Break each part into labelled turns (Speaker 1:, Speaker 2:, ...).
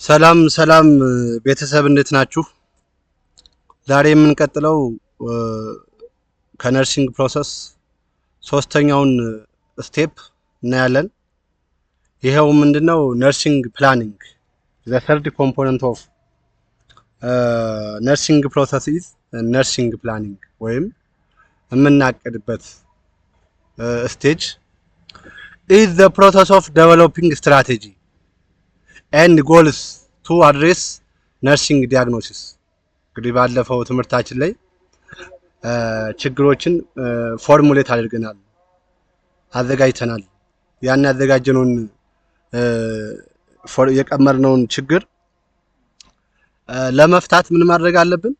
Speaker 1: ሰላም ሰላም ቤተሰብ እንዴት ናችሁ? ዛሬ የምንቀጥለው ከነርሲንግ ፕሮሰስ ሶስተኛውን ስቴፕ እናያለን። ይሄው ምንድነው? ነርሲንግ ፕላኒንግ the third component of nursing process is nursing planning ወይም የምናቅድበት ስቴጅ is the process of developing strategy and goals to address nursing diagnosis። እንግዲህ ባለፈው ትምህርታችን ላይ ችግሮችን ፎርሙሌት አድርገናል፣ አዘጋጅተናል። ያን ያዘጋጀነውን የቀመርነውን ችግር ለመፍታት ምን ማድረግ አለብን?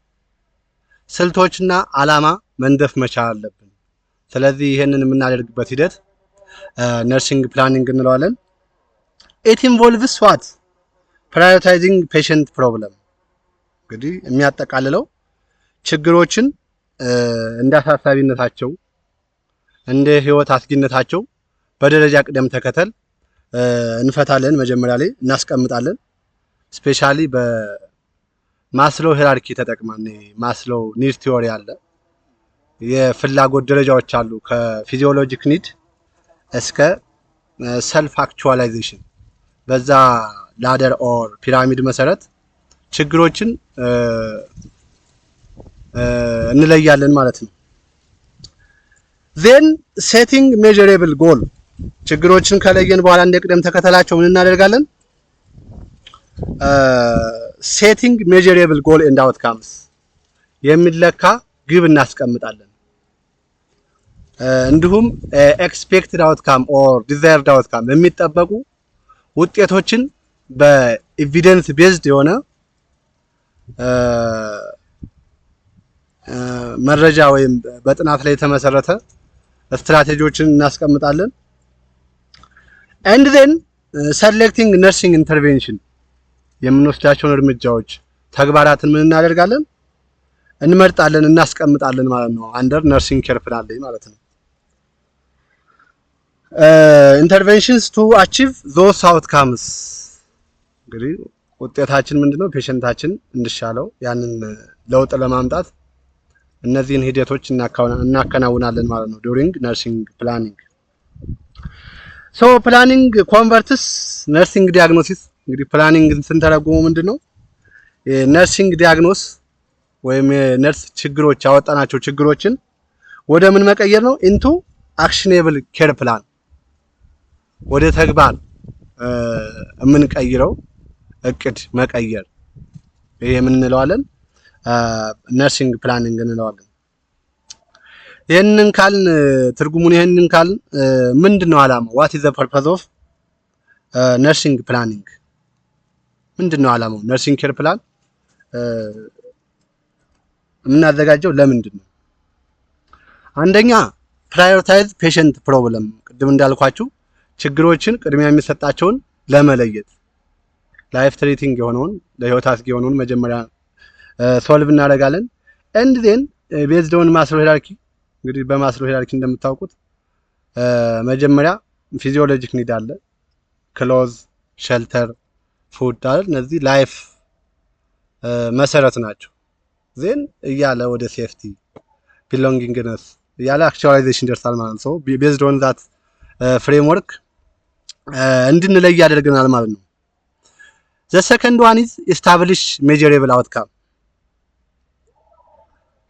Speaker 1: ስልቶችና አላማ መንደፍ መቻል አለብን። ስለዚህ ይሄንን የምናደርግበት ሂደት ነርሲንግ ፕላኒንግ እንለዋለን። it involves what? prioritizing patient problem። እንግዲህ የሚያጠቃልለው ችግሮችን እንደ አሳሳቢነታቸው እንደ ህይወት አስጊነታቸው በደረጃ ቅደም ተከተል እንፈታለን። መጀመሪያ ላይ እናስቀምጣለን። ስፔሻሊ በማስሎ ሂራርኪ ተጠቅመን ማስሎ ኒድ ቲዮሪ አለ። የፍላጎት ደረጃዎች አሉ ከፊዚዮሎጂክ ኒድ እስከ ሰልፍ አክቹዋላይዜሽን። በዛ ላደር ኦር ፒራሚድ መሰረት ችግሮችን እንለያለን ማለት ነው። ዜን ሴቲንግ ሜዠሬብል ጎል። ችግሮችን ከለየን በኋላ እንደ ቅደም ተከተላቸው ምን እናደርጋለን? ሴቲንግ ሜዠሬብል ጎል ኤንድ አውትካምስ፣ የሚለካ ግብ እናስቀምጣለን። እንዲሁም ኤክስፔክትድ አውትካም ኦር ዲዛይርድ አውትካም፣ የሚጠበቁ ውጤቶችን በኤቪደንስ ቤዝድ የሆነ መረጃ ወይም በጥናት ላይ የተመሰረተ ስትራቴጂዎችን እናስቀምጣለን። ኤንድ ዜን ሰሌክቲንግ ነርሲንግ ኢንተርቬንሽን፣ የምንወስዳቸውን እርምጃዎች ተግባራትን ምን እናደርጋለን? እንመርጣለን፣ እናስቀምጣለን ማለት ነው። አንደር ነርሲንግ ኬር ፕላን ላይ ማለት ነው። ኢንተርቬንሽንስ ቱ አቺቭ ዞስ አውትካምስ፣ እንግዲህ ውጤታችን ምንድነው? ፔሸንታችን እንዲሻለው ያንን ለውጥ ለማምጣት እነዚህን ሂደቶች እናከናውናለን ማለት ነው ዱሪንግ ነርሲንግ ፕላኒንግ። ሶ ፕላኒንግ ኮንቨርትስ ነርሲንግ ዲያግኖሲስ። እንግዲህ ፕላኒንግን ስንተረጉመው ምንድነው? የነርሲንግ ዲያግኖስ ወይም የነርስ ችግሮች ያወጣናቸው ችግሮችን ወደ ምን መቀየር ነው? ኢንቱ አክሽኔብል ኬር ፕላን፣ ወደ ተግባር የምንቀይረው እቅድ መቀየር። ይሄ ምን እንለዋለን? ነርሲንግ ፕላኒንግ እንለዋለን። ይሄንን ካልን ትርጉሙን ይሄንን ካልን ምንድነው ዓላማው? what is the purpose of nursing planning? ምንድነው ዓላማው? ነርሲንግ ኬር ፕላን የምናዘጋጀው ለምንድን ነው? አንደኛ ፕራዮሪታይዝ ፔሸንት ፕሮብለም፣ ቅድም እንዳልኳችሁ ችግሮችን ቅድሚያ የሚሰጣቸውን ለመለየት ላይፍ ትሬቲንግ የሆነውን ለህይወት አስጊ የሆነውን መጀመሪያ ሶልቭ እናደርጋለን። ኤንድ ዜን ቤዝድ ኦን ማስሎ ሂራርኪ፣ እንግዲህ በማስሎ ሂራርኪ እንደምታውቁት መጀመሪያ ፊዚዮሎጂክ ኒድ አለ፣ ክሎዝ፣ ሸልተር፣ ፉድ አለ። እነዚህ ላይፍ መሰረት ናቸው። ዜን እያለ ወደ ሴፍቲ ቢሎንጊንግነስ እያለ አክቹዋላይዜሽን ደርሳል ማለት ነው። ቤዝድ ኦን ዛት ፍሬምወርክ እንድንለይ ያደርገናል ማለት ነው። the second one is establish measurable outcome።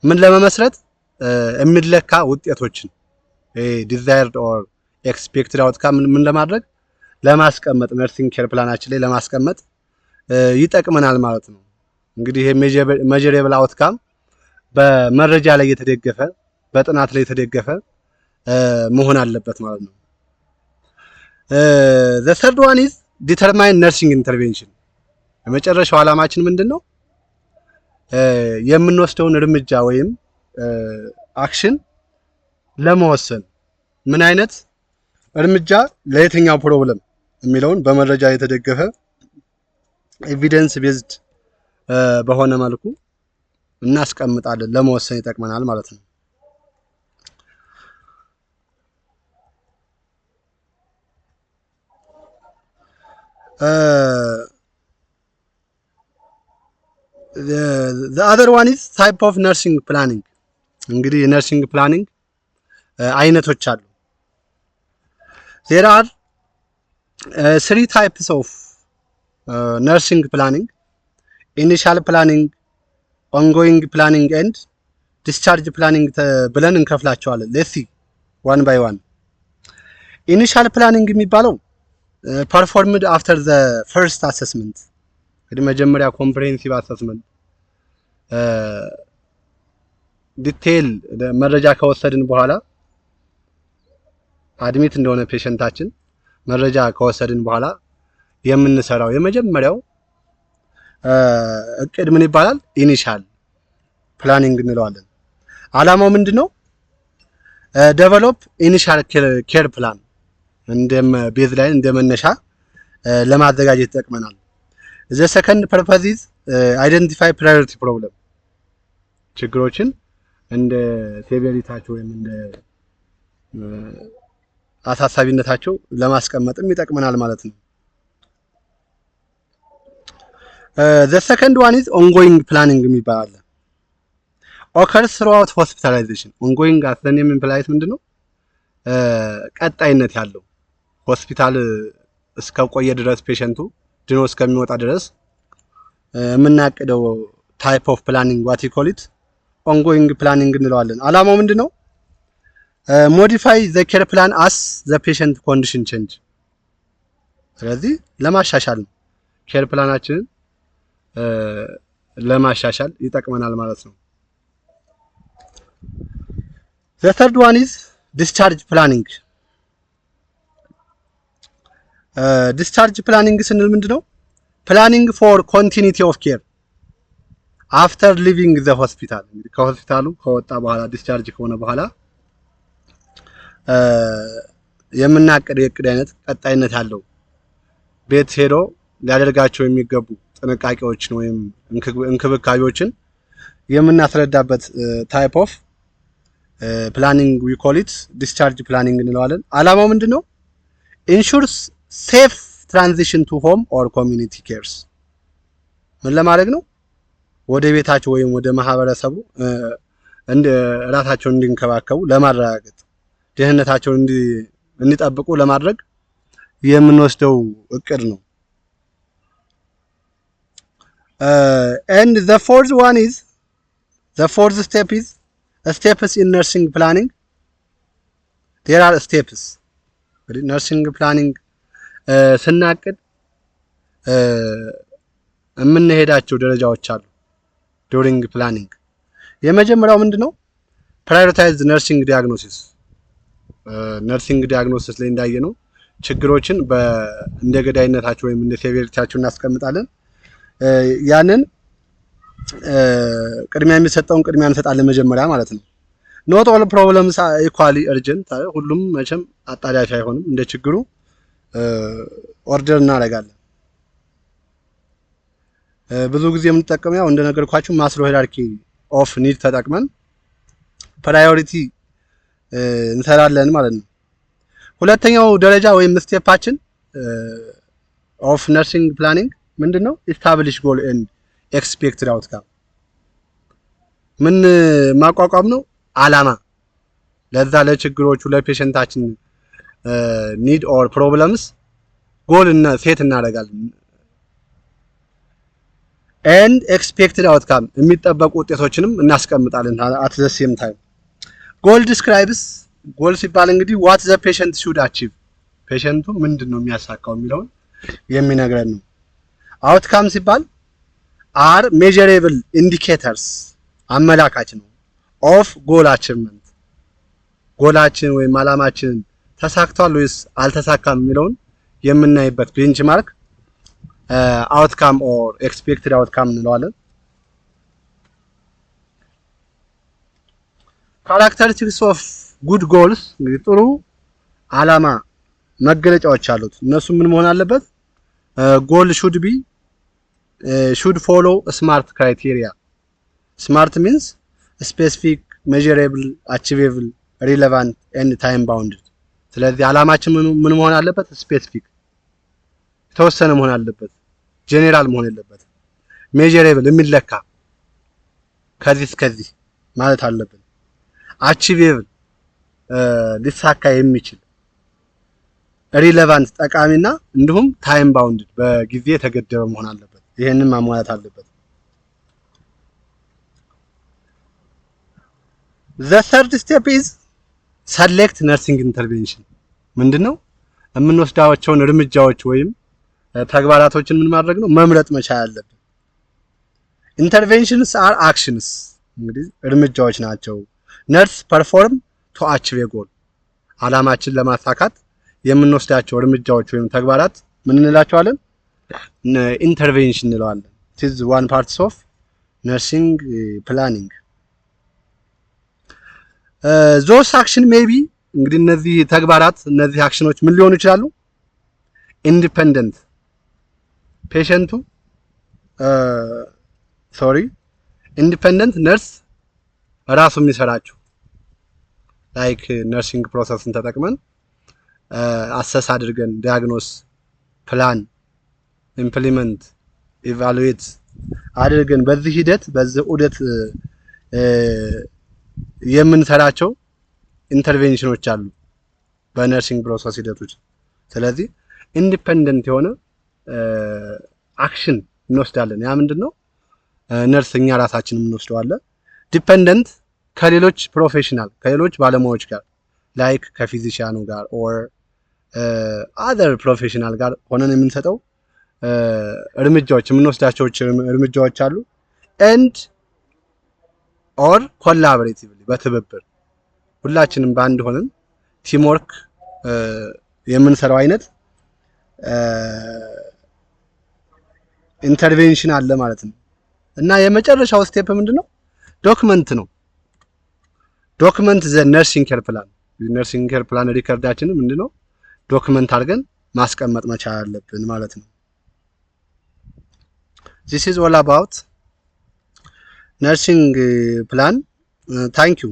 Speaker 1: ምን ለመመስረት? የሚለካ ውጤቶችን desired or expected outcome ምን ለማድረግ? ለማስቀመጥ፣ ነርሲንግ ኬር ፕላናችን ላይ ለማስቀመጥ ይጠቅመናል ማለት ነው። እንግዲህ ይሄ measurable outcome በመረጃ ላይ የተደገፈ በጥናት ላይ የተደገፈ መሆን አለበት ማለት ነው። the third one is determine nursing intervention። የመጨረሻው ዓላማችን ምንድነው? የምንወስደውን እርምጃ ወይም አክሽን ለመወሰን ምን አይነት እርምጃ ለየትኛው ፕሮብለም የሚለውን በመረጃ የተደገፈ ኤቪደንስ ቤዝድ በሆነ መልኩ እናስቀምጣለን። ለመወሰን ይጠቅመናል ማለት ነው። the other one is type of nursing planning እንግዲህ የነርሲንግ ፕላኒንግ አይነቶች አሉ there are 3 types of nursing planning initial planning ongoing planning and discharge planning ብለን እንከፍላቸዋለን let's see one by one initial planning የሚባለው performed after the first assessment እንግዲህ መጀመሪያ comprehensive assessment ዲቴል መረጃ ከወሰድን በኋላ አድሚት እንደሆነ ፔሸንታችን መረጃ ከወሰድን በኋላ የምንሰራው የመጀመሪያው እቅድ ምን ይባላል ኢኒሻል ፕላኒንግ እንለዋለን አላማው ምንድነው ዴቨሎፕ ኢኒሻል ኬር ፕላን እንደም ቤዝ ላይ እንደመነሻ ለማዘጋጀት ይጠቅመናል the second purpose is identify priority problem ችግሮችን እንደ ሴቨሪታቸው ወይም እንደ አሳሳቢነታቸው ለማስቀመጥም ይጠቅመናል ማለት ነው the second one is ongoing planning የሚባል occurs throughout hospitalization ongoing as the name implies ምንድነው ቀጣይነት ያለው ሆስፒታል እስከቆየ ድረስ ፔሸንቱ ድኖ እስከሚወጣ ድረስ የምናቅደው type of planning what you call it ongoing planning እንለዋለን አላማው ምንድነው modify the care plan as the patient condition change ስለዚህ ለማሻሻል ነው ኬር ፕላናችንን ለማሻሻል ይጠቅመናል ማለት ነው the third one is discharge planning discharge planning ስንል ምንድነው planning for continuity of care after leaving the hospital እንግዲህ ከሆስፒታሉ ከወጣ በኋላ ዲስቻርጅ ከሆነ በኋላ የምናቀድ የቅድ አይነት ቀጣይነት ያለው ቤት ሄዶ ሊያደርጋቸው የሚገቡ ጥንቃቄዎችን ወይም እንክብካቤዎችን የምናስረዳበት type of planning we call it discharge planning እንለዋለን አላማው ምንድነው ensures safe transition to home or community cares ምን ለማድረግ ነው ወደ ቤታቸው ወይም ወደ ማህበረሰቡ እንደ ራሳቸውን እንዲንከባከቡ ለማረጋገጥ ደህንነታቸውን እንዲጠብቁ ለማድረግ የምንወስደው እቅድ ነው and the fourth one is the fourth step is steps in nursing planning there are steps nursing planning ስናቅድ የምንሄዳቸው ደረጃዎች አሉ during planning የመጀመሪያው ምንድነው prioritize nursing diagnosis nursing diagnosis ላይ እንዳየነው ችግሮችን እንደ ገዳይነታቸው ወይም እንደ ሴቨሪቲያቸው እናስቀምጣለን ያንን ቅድሚያ የሚሰጠውን ቅድሚያ እንሰጣለን መጀመሪያ ማለት ነው not all problems are equally urgent ሁሉም መቼም አጣዳፊ አይሆንም እንደ ችግሩ ኦርደር እናደርጋለን ብዙ ጊዜ የምንጠቀመው ያው እንደነገርኳችሁ ማስሎ ሄራርኪ ኦፍ ኒድ ተጠቅመን ፕራዮሪቲ እንሰራለን ማለት ነው ሁለተኛው ደረጃ ወይም ስቴፓችን ኦፍ ነርሲንግ ፕላኒንግ ምንድነው ኢስታብሊሽ ጎል ኤንድ ኤክስፔክትድ አውትካም ምን ማቋቋም ነው አላማ ለዛ ለችግሮቹ ለፔሸንታችን ኒድ ኦር ፕሮብለምስ ጎል እና ሴት እናደርጋለን and expected outcome የሚጠበቁ ውጤቶችንም እናስቀምጣለን at the same time goal describes goal ሲባል እንግዲህ what the patient should achieve ፔሸንቱ ምንድነው የሚያሳካው የሚለውን የሚነግረን ነው outcome ሲባል are measurable indicators አመላካች ነው of goal achievement ጎላችን ወይም አላማችን ተሳክቷል ወይስ አልተሳካም የሚለውን የምናይበት ቤንችማርክ outcome or expected outcome እንለዋለን characteristics of good goals እንግዲህ ጥሩ አላማ መገለጫዎች አሉት እነሱ ምን መሆን አለበት goal should follow a smart criteria smart means specific measurable achievable relevant and time bounded ስለዚህ አላማችን ምን መሆን አለበት ስፔሲፊክ ተወሰነ መሆን አለበት ጄኔራል መሆን አለበት ሜጀሬብል የሚለካ ከዚህ እስከዚህ ማለት አለብን። አቺቬብል ሊሳካ የሚችል ሪሌቫንት ጠቃሚና እንዲሁም ታይም ባውንድ በጊዜ የተገደበ መሆን አለበት። ይሄንን ማሟላት አለበት። the third step is select nursing intervention ምንድነው? የምንወስዳቸውን እርምጃዎች ወይም ተግባራቶችን ምን ማድረግ ነው? መምረጥ መቻል አለብን። ኢንተርቬንሽንስ አር አክሽንስ እንግዲህ እርምጃዎች ናቸው። ነርስ ፐርፎርም ቱ አቺቭ ኤ ጎል አላማችን ለማሳካት የምንወስዳቸው እርምጃዎች ወይም ተግባራት ምን እንላቸዋለን? ኢንተርቬንሽን እንለዋለን። it is one parts of nursing planning those action maybe እንግዲህ እነዚህ ተግባራት እነዚህ አክሽኖች ምን ሊሆኑ ይችላሉ? ኢንዲፔንደንት ፔሸንቱ ኢንዲፔንደንት ነርስ ራሱ የሚሰራቸው ላይክ ነርሲንግ ፕሮሰስን ተጠቅመን አሰስ አድርገን ዲያግኖስ ፕላን ኢምፕሊመንት ኢቫሉዌት አድርገን በዚህ ሂደት በዚህ ዑደት የምንሰራቸው ኢንተርቬንሽኖች አሉ በነርሲንግ ፕሮሰስ ሂደቶች። ስለዚህ ኢንዲፔንደንት የሆነ አክሽን እንወስዳለን። ያ ምንድነው? ነርስ እኛ ራሳችን እንወስደዋለን። ዲፔንደንት ከሌሎች ፕሮፌሽናል ከሌሎች ባለሙያዎች ጋር ላይክ ከፊዚሻኑ ጋር ኦር አዘር ፕሮፌሽናል ጋር ሆነን የምንሰጠው እርምጃዎች የምንወስዳቸው እርምጃዎች አሉ። ኤንድ ኦር ኮላቦሬቲቭሊ በትብብር ሁላችንም በአንድ ሆነን ቲምወርክ የምንሰራው አይነት ኢንተርቬንሽን አለ ማለት ነው። እና የመጨረሻው ስቴፕ ምንድነው? ዶክመንት ነው። ዶክመንት ዘ ነርሲንግ ኬር ፕላን ነርሲንግ ኬር ፕላን ሪከርዳችንን ምንድነው ዶክመንት አድርገን ማስቀመጥ መቻል አለብን ማለት ነው። this is all about nursing plan. Thank you.